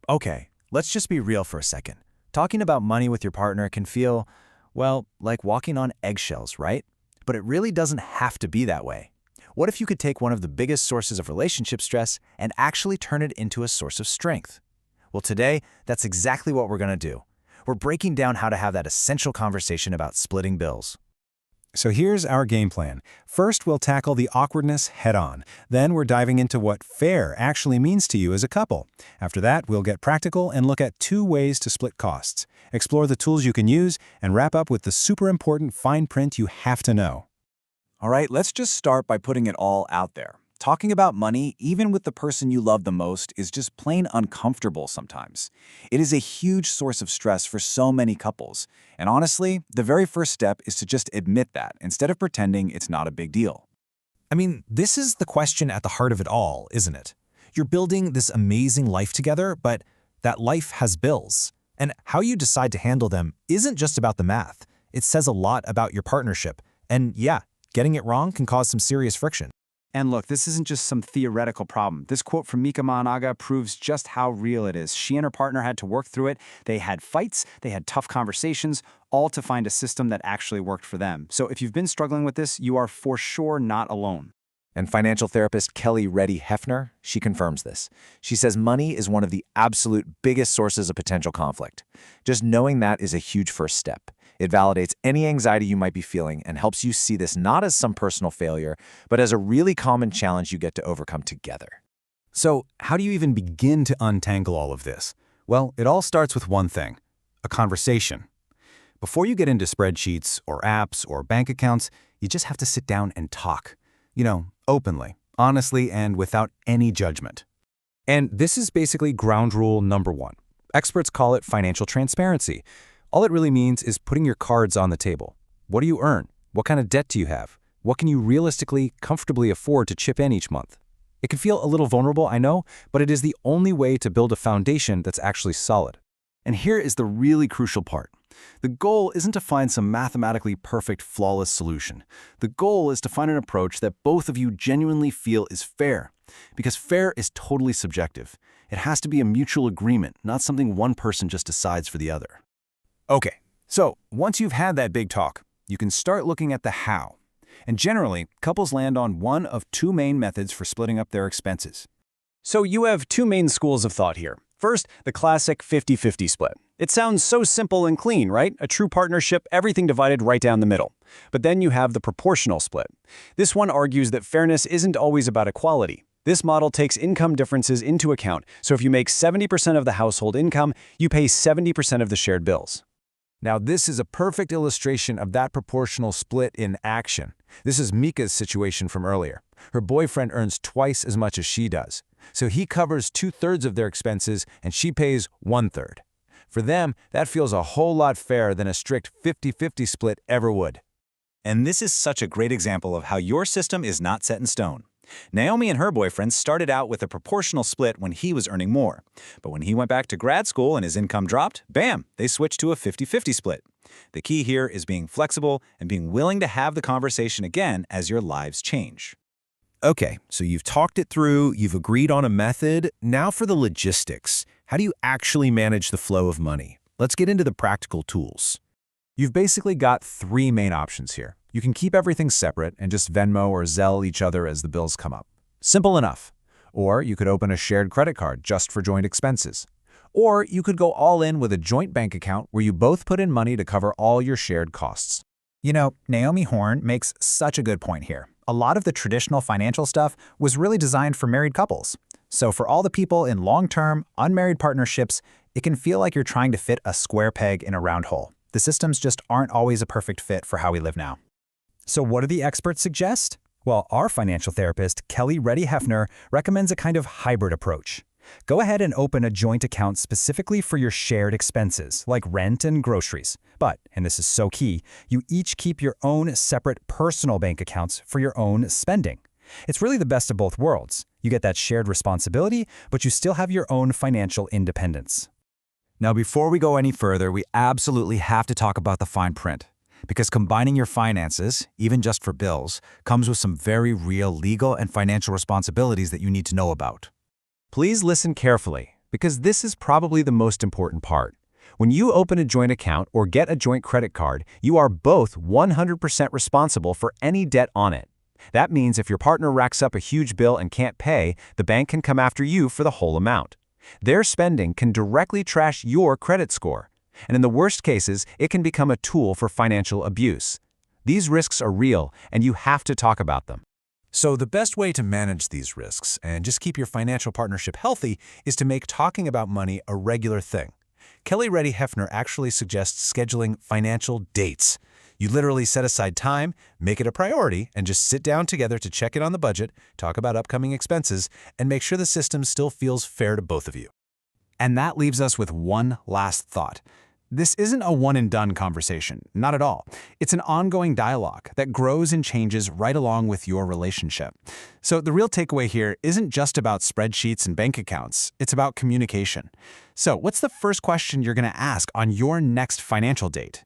Okay, let's just be real for a second. Talking about money with your partner can feel, well, like walking on eggshells, right? But it really doesn't have to be that way. What if you could take one of the biggest sources of relationship stress and actually turn it into a source of strength? Well, today, that's exactly what we're going to do. We're breaking down how to have that essential conversation about splitting bills. So here's our game plan. First, we'll tackle the awkwardness head-on. Then we're diving into what fair actually means to you as a couple. After that, we'll get practical and look at 2 ways to split costs, explore the tools you can use, and wrap up with the super important fine print you have to know. All right, let's just start by putting it all out there. Talking about money, even with the person you love the most, is just plain uncomfortable sometimes. It is a huge source of stress for so many couples. And honestly, the very first step is to just admit that, instead of pretending it's not a big deal. I mean, this is the question at the heart of it all, isn't it? You're building this amazing life together, but that life has bills. And how you decide to handle them isn't just about the math. It says a lot about your partnership. And yeah, getting it wrong can cause some serious friction. And look, this isn't just some theoretical problem. This quote from Mika Mananaga proves just how real it is. She and her partner had to work through it. They had fights, they had tough conversations, all to find a system that actually worked for them. So if you've been struggling with this, you are for sure not alone. And financial therapist Kelly Reddy Hefner, she confirms this. She says money is one of the absolute biggest sources of potential conflict. Just knowing that is a huge first step. It validates any anxiety you might be feeling and helps you see this not as some personal failure, but as a really common challenge you get to overcome together. So, how do you even begin to untangle all of this? Well, it all starts with one thing: a conversation. Before you get into spreadsheets or apps or bank accounts, you just have to sit down and talk. Openly, honestly, and without any judgment. And this is basically ground rule number 1. Experts call it financial transparency. All it really means is putting your cards on the table. What do you earn? What kind of debt do you have? What can you realistically, comfortably afford to chip in each month? It can feel a little vulnerable, I know, but it is the only way to build a foundation that's actually solid. And here is the really crucial part. The goal isn't to find some mathematically perfect, flawless solution. The goal is to find an approach that both of you genuinely feel is fair. Because fair is totally subjective. It has to be a mutual agreement, not something one person just decides for the other. Okay, so once you've had that big talk, you can start looking at the how. And generally, couples land on one of 2 main methods for splitting up their expenses. So you have 2 main schools of thought here. First, the classic 50-50 split. It sounds so simple and clean, right? A true partnership, everything divided right down the middle. But then you have the proportional split. This one argues that fairness isn't always about equality. This model takes income differences into account, so if you make 70% of the household income, you pay 70% of the shared bills. Now, this is a perfect illustration of that proportional split in action. This is Mika's situation from earlier. Her boyfriend earns twice as much as she does. So he covers 2/3 of their expenses and she pays 1/3. For them, that feels a whole lot fairer than a strict 50-50 split ever would. And this is such a great example of how your system is not set in stone. Naomi and her boyfriend started out with a proportional split when he was earning more. But when he went back to grad school and his income dropped, bam, they switched to a 50-50 split. The key here is being flexible and being willing to have the conversation again as your lives change. Okay, so you've talked it through, you've agreed on a method. Now for the logistics. How do you actually manage the flow of money? Let's get into the practical tools. You've basically got 3 main options here. You can keep everything separate and just Venmo or Zelle each other as the bills come up. Simple enough. Or you could open a shared credit card just for joint expenses. Or you could go all in with a joint bank account where you both put in money to cover all your shared costs. Naomi Horn makes such a good point here. A lot of the traditional financial stuff was really designed for married couples. So for all the people in long-term, unmarried partnerships, it can feel like you're trying to fit a square peg in a round hole. The systems just aren't always a perfect fit for how we live now. So what do the experts suggest? Well, our financial therapist, Kelly Reddy Hefner, recommends a kind of hybrid approach. Go ahead and open a joint account specifically for your shared expenses, like rent and groceries. But, and this is so key, you each keep your own separate personal bank accounts for your own spending. It's really the best of both worlds. You get that shared responsibility, but you still have your own financial independence. Now, before we go any further, we absolutely have to talk about the fine print. Because combining your finances, even just for bills, comes with some very real legal and financial responsibilities that you need to know about. Please listen carefully, because this is probably the most important part. When you open a joint account or get a joint credit card, you are both 100% responsible for any debt on it. That means if your partner racks up a huge bill and can't pay, the bank can come after you for the whole amount. Their spending can directly trash your credit score. And in the worst cases, it can become a tool for financial abuse. These risks are real, and you have to talk about them. So the best way to manage these risks and just keep your financial partnership healthy is to make talking about money a regular thing. Kelly Reddy Hefner actually suggests scheduling financial dates. You literally set aside time, make it a priority, and just sit down together to check in on the budget, talk about upcoming expenses, and make sure the system still feels fair to both of you. And that leaves us with one last thought. This isn't a one-and-done conversation, not at all. It's an ongoing dialogue that grows and changes right along with your relationship. So the real takeaway here isn't just about spreadsheets and bank accounts, it's about communication. So what's the first question you're going to ask on your next financial date?